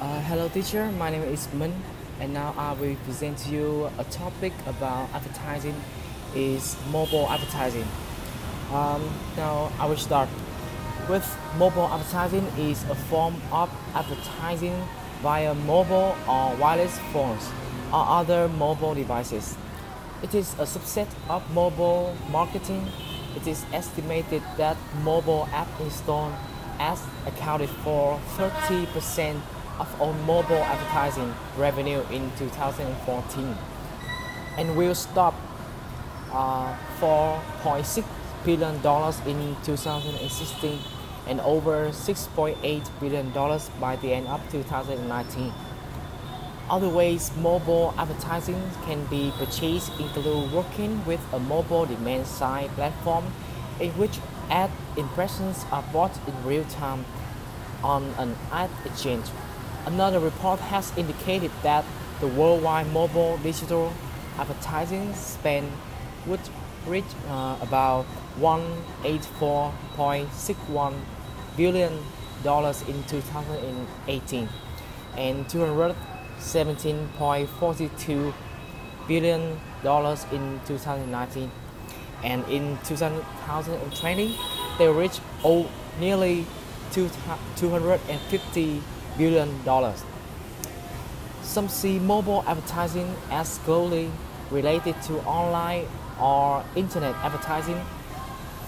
Hello teacher, my name is Minh and now I will present to you a topic about advertising is mobile advertising. Now I will start with mobile advertising is a form of advertising via mobile or wireless phones or other mobile devices. It is a subset of mobile marketing. It is estimated that mobile app install ads accounted for 30% of all mobile advertising revenue in 2014 and will stop $4.6 billion in 2016 and over $6.8 billion by the end of 2019. Other ways mobile advertising can be purchased include working with a mobile demand-side platform in which ad impressions are bought in real time on an ad exchange. Another report has indicated that the worldwide mobile digital advertising spend would reach about $184.61 billion in 2018 and $217.42 billion in 2019, and in 2020 they reached nearly $250 billion. Some see mobile advertising as closely related to online or internet advertising,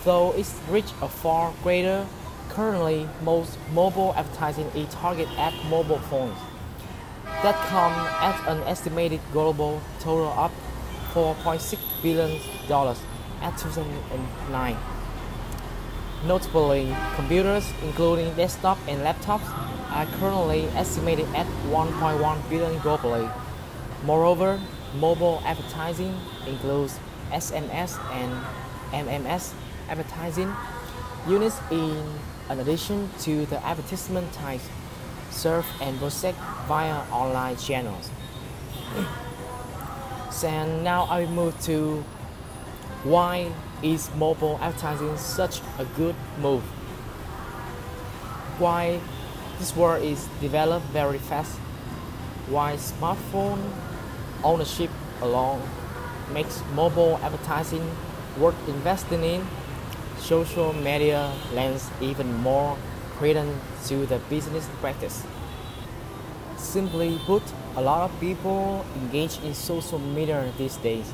though its reach are far greater. Currently, most mobile advertising is targeted at mobile phones that come at an estimated global total of $4.6 billion at 2009. Notably, computers, including desktop and laptops, are currently estimated at 1.1 billion globally. Moreover, mobile advertising includes SMS and MMS advertising units in addition to the advertisement types served and processed via online channels. So now I will move to why is mobile advertising such a good move? Why this world is developed very fast? Why smartphone ownership alone makes mobile advertising worth investing in? Social media lends even more credence to the business practice. Simply put, a lot of people engage in social media these days.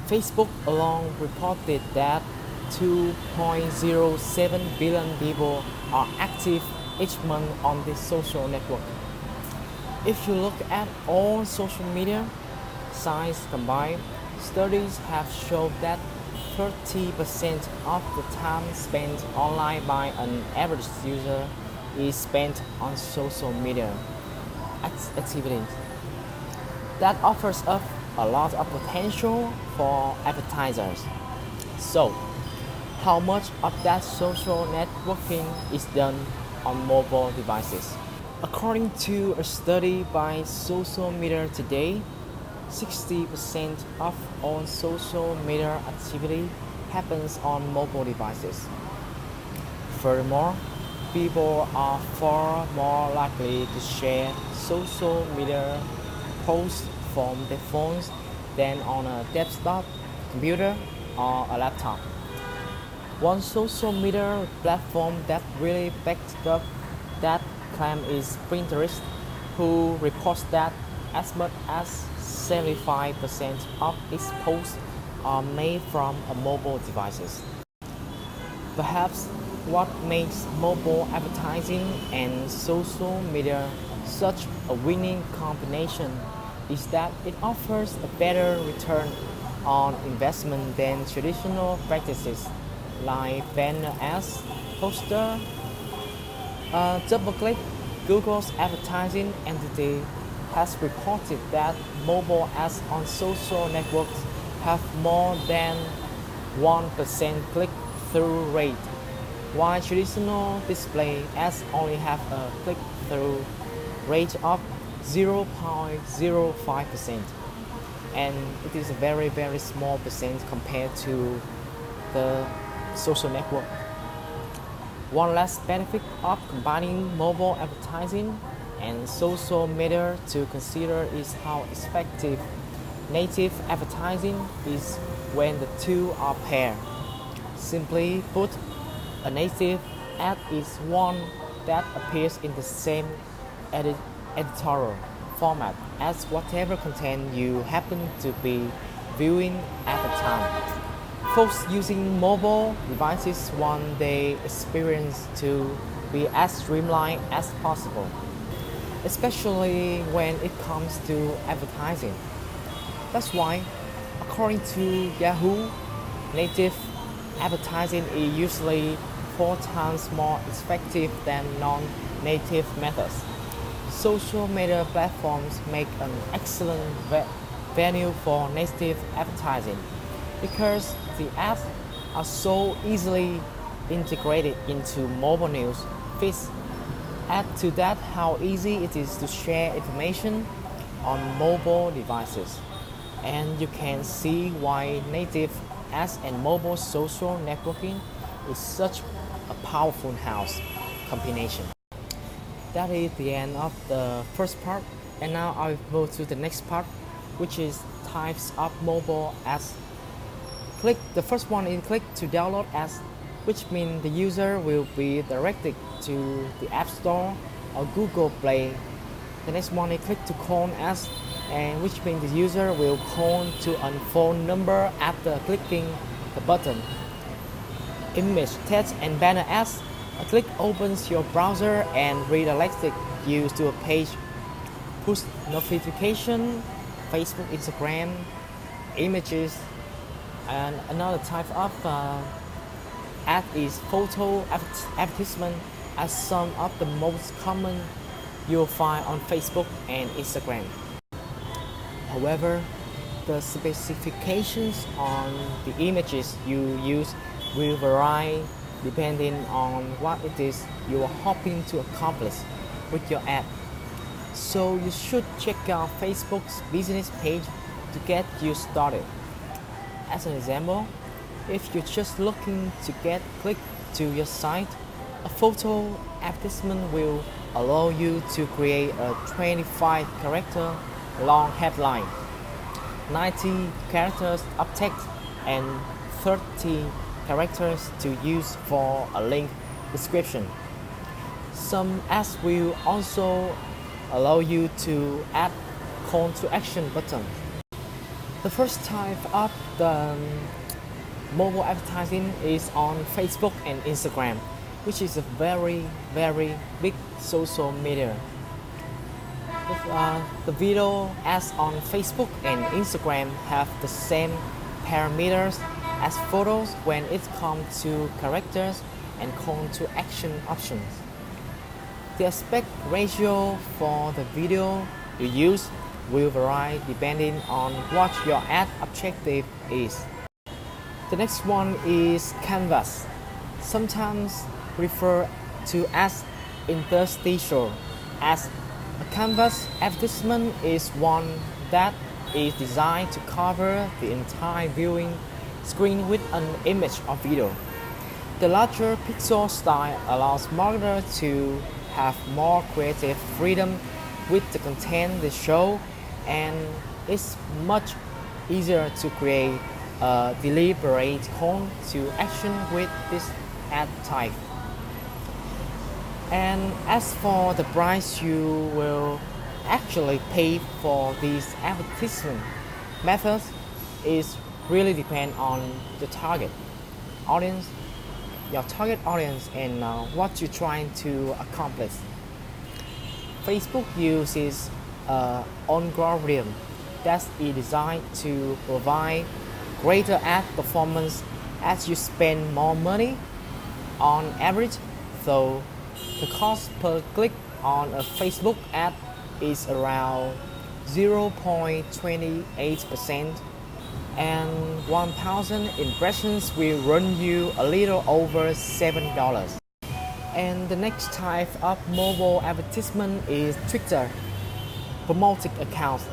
Facebook alone reported that 2.07 billion people are active each month on this social network. If you look at all social media sites combined, studies have shown that 30% of the time spent online by an average user is spent on social media activities. That offers up a lot of potential for advertisers. So, how much of that social networking is done on mobile devices? According to a study by Social Media Today, 60% of all social media activity happens on mobile devices. Furthermore, people are far more likely to share social media posts from their phones than on a desktop, computer, or a laptop. One social media platform that really backs up that claim is Pinterest, who reports that as much as 75% of its posts are made from mobile devices. Perhaps what makes mobile advertising and social media such a winning combination is that it offers a better return on investment than traditional practices like banner ads, poster, double-click. Google's advertising entity has reported that mobile ads on social networks have more than 1% click-through rate, while traditional display ads only have a click-through rate of 0.05%, and it is a very small percent compared to the social network. One last benefit of combining mobile advertising and social media to consider is how effective native advertising is when the two are paired. Simply put, a native ad is one that appears in the same editorial format as whatever content you happen to be viewing at the time. Folks using mobile devices want their experience to be as streamlined as possible, especially when it comes to advertising. That's why, according to Yahoo, native advertising is usually 4 times more effective than non-native methods. Social media platforms make an excellent venue for native advertising because the ads are so easily integrated into mobile news feeds. Add to that how easy it is to share information on mobile devices, and you can see why native ads and mobile social networking is such a powerful house combination. That is the end of the first part, and now I'll move to the next part, which is types of mobile ads. The first one is click to download ads, which means the user will be directed to the App Store or Google Play. The next one is click to call ads, and which means the user will call to a phone number after clicking the button. Image, text, and banner ads. A click opens your browser and redirects you to a page. Push notification, Facebook, Instagram, images, and another type of ad is photo advertisement, as some of the most common you'll find on Facebook and Instagram. However, the specifications on the images you use will vary depending on what it is you are hoping to accomplish with your ad. So you should check out Facebook's business page to get you started. As an example, if you're just looking to get clicked to your site, a photo advertisement will allow you to create a 25-character long headline, 90 characters of text, and 30 characters to use for a link description. Some ads will also allow you to add call to action button. The first type of the mobile advertising is on Facebook and Instagram, which is a very big social media. The video ads on Facebook and Instagram have the same parameters as photos when it comes to characters and call to action options. The aspect ratio for the video you use will vary depending on what your ad objective is. The next one is canvas, sometimes referred to as interstitial ads. A canvas advertisement is one that is designed to cover the entire viewing screen with an image or video. The larger pixel style allows marketers to have more creative freedom with the content they show, and it's much easier to create a deliberate call to action with this ad type. And as for the price you will actually pay for these advertisement methods, is really depend on the target audience, your target audience, and what you're trying to accomplish. Facebook uses an algorithm that is designed to provide greater ad performance as you spend more money on average, so the cost per click on a Facebook ad is around 0.28%, and 1,000 impressions will run you a little over $7. And the next type of mobile advertisement is Twitter promoted accounts.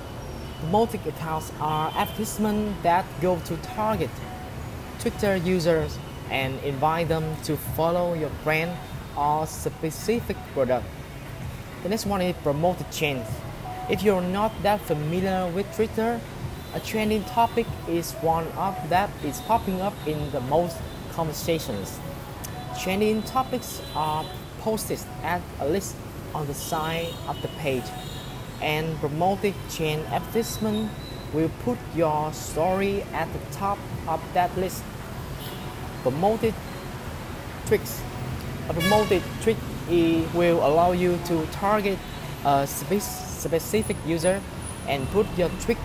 Promoted accounts are advertisements that go to target Twitter users and invite them to follow your brand or specific product. The next one is promoted trends. If you're not that familiar with Twitter, a trending topic is one of that is popping up in the most conversations. Trending topics are posted as a list on the side of the page, and promoted trend advertisement will put your story at the top of that list. Promoted tricks. A promoted trick will allow you to target a specific user and put your trick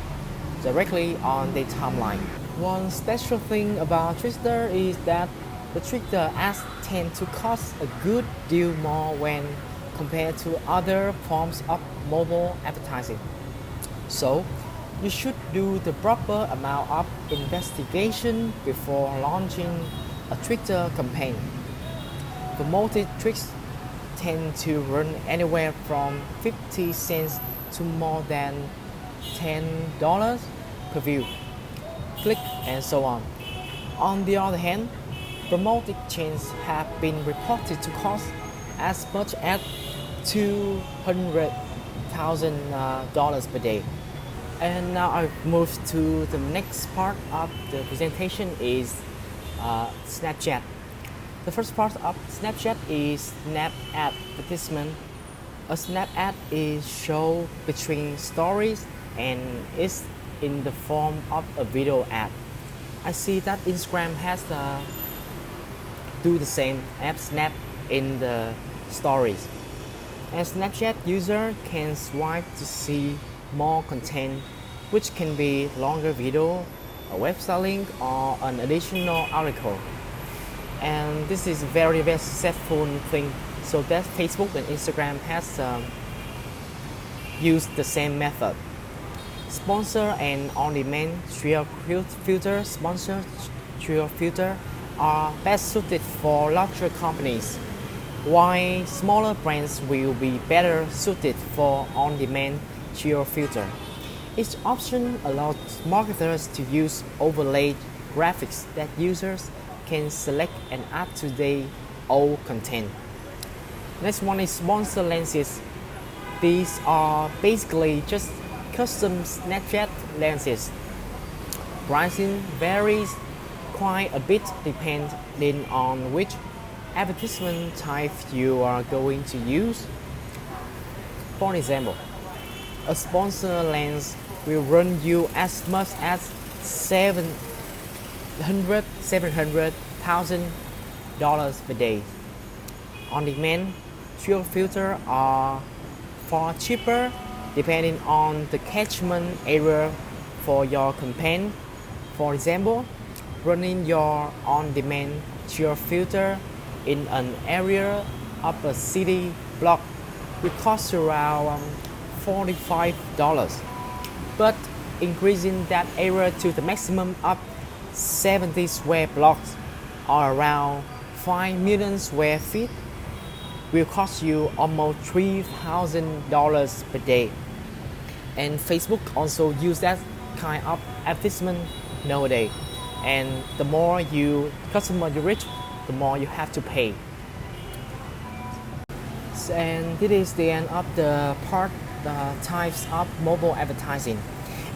directly on their timeline. One special thing about Twitter is that the Twitter ads tend to cost a good deal more when compared to other forms of mobile advertising. So, you should do the proper amount of investigation before launching a Twitter campaign. Promoted tricks tend to run anywhere from 50 cents to more than $10 per view, click, and so on. On the other hand, promoted chains have been reported to cost as much as $200,000 per day. And now I've moved to the next part of the presentation is Snapchat. The first part of Snapchat is Snap advertisement. A Snap ad is shown between stories and is in the form of a video ad. I see that Instagram has do the same app Snap in the stories. And Snapchat user can swipe to see more content, which can be longer video, a website link, or an additional article. And this is very successful thing, so that Facebook and Instagram has used the same method. Sponsor and on-demand trio filter. Sponsor trio filter are best suited for larger companies, while smaller brands will be better suited for on-demand trio filter. Each option allows marketers to use overlaid graphics that users can select and add to their old content. Next one is sponsor lenses. These are basically just custom Snapchat lenses. Pricing varies quite a bit depending on which advertisement type you are going to use. For example, a sponsor lens will run you as much as $700,000 per day. On-demand trio filter are far cheaper depending on the catchment area for your campaign. For example, running your on-demand trio filter in an area of a city block will cost around $45, but increasing that area to the maximum of 70 square blocks or around 5 million square feet will cost you almost $3,000 per day. And Facebook also use that kind of advertisement nowadays. And the more customer you reach, the more you have to pay. And this is the end of the types of mobile advertising.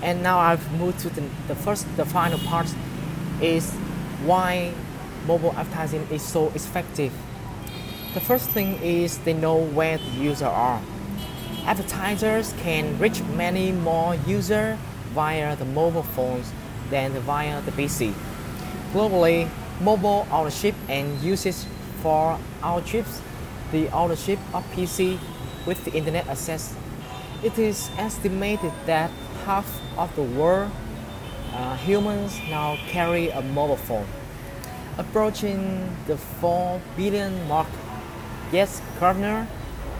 And now I've moved to the final part is why mobile advertising is so effective. The first thing is they know where the users are. Advertisers can reach many more users via the mobile phones than via the PC. Globally, mobile ownership and usage for outstrips the ownership of PC with the internet access. It is estimated that half of the world humans now carry a mobile phone, approaching the 4 billion mark. Yet Gartner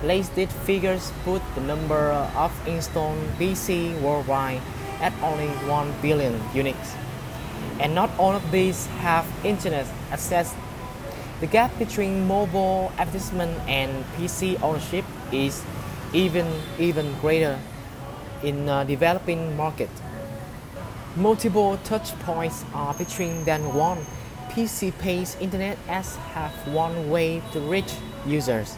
latest figures put the number of installed PC worldwide at only 1 billion units. And not all of these have internet access. The gap between mobile advertisement and PC ownership is even greater in developing markets. Multiple touch points are between than one. PC-based internet ads have one way to reach users.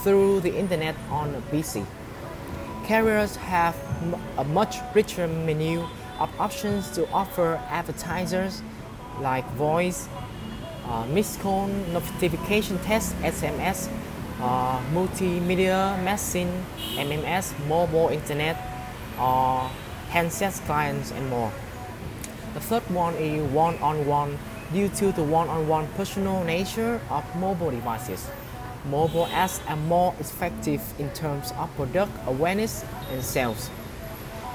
through the internet on a PC. Carriers have a much richer menu of options to offer advertisers like voice, missed call notification text (SMS), multimedia messaging (MMS), mobile internet, handset clients, and more. The third one is one-on-one. Due to the one-on-one personal nature of mobile devices, mobile ads are more effective in terms of product awareness and sales.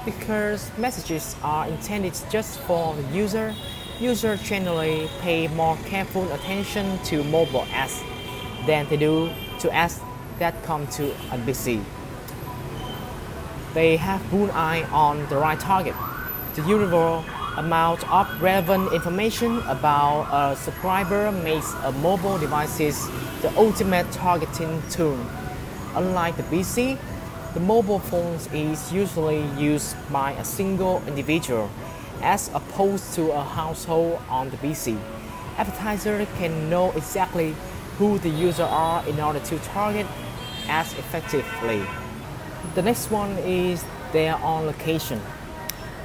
Because messages are intended just for the user, users generally pay more careful attention to mobile ads than they do to ads that come to a PC. They have bullseye on the right target. The universal amount of relevant information about a subscriber makes a mobile device the ultimate targeting tool. Unlike the PC, the mobile phone is usually used by a single individual as opposed to a household on the PC. Advertisers can know exactly who the users are in order to target ads effectively. The next one is their own location.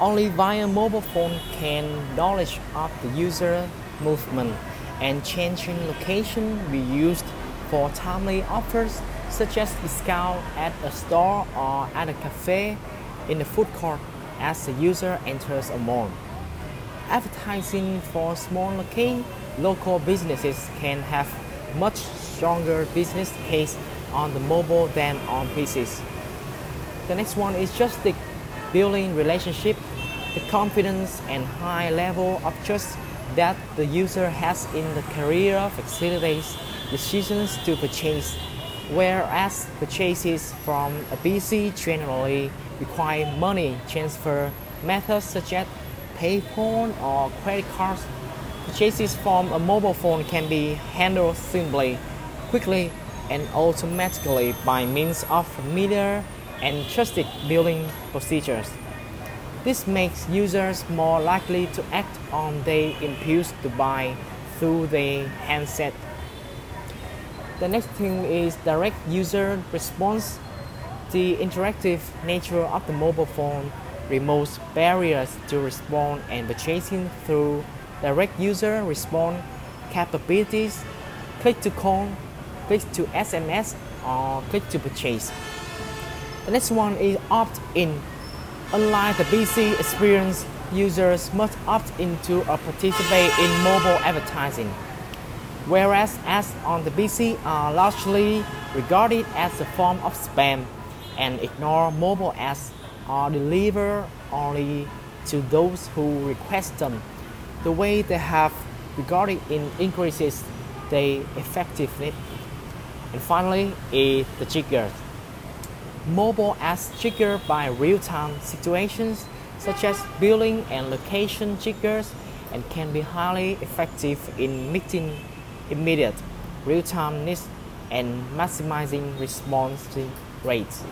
Only via mobile phone can knowledge of the user movement and changing location be used for timely offers such as discount at a store or at a cafe in the food court as the user enters a mall. Advertising for small local businesses can have much stronger business case on the mobile than on PCs. The next one is just the building relationship, the confidence and high level of trust that the user has in the career facilitates decisions to purchase, whereas purchases from a PC generally require money transfer methods such as PayPal or credit cards. Purchases from a mobile phone can be handled simply, quickly, and automatically by means of familiar and trusted billing procedures. This makes users more likely to act on their impulse to buy through their handset. The next thing is direct user response. The interactive nature of the mobile phone removes barriers to respond and purchasing through direct user response capabilities, click to call, click to SMS, or click to purchase. The next one is opt-in. Unlike the PC experience, users must opt in to participate in mobile advertising, whereas ads on the PC are largely regarded as a form of spam and ignore mobile ads are delivered only to those who request them. The way they have regarded it increases their effectiveness. And finally is the triggers. Mobile ads triggered by real-time situations such as billing and location triggers and can be highly effective in meeting immediate real-time needs and maximizing response rates.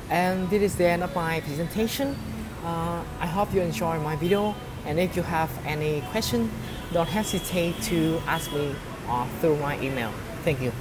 And this is the end of my presentation. I hope you enjoyed my video, and if you have any question, don't hesitate to ask me through my email. Thank you.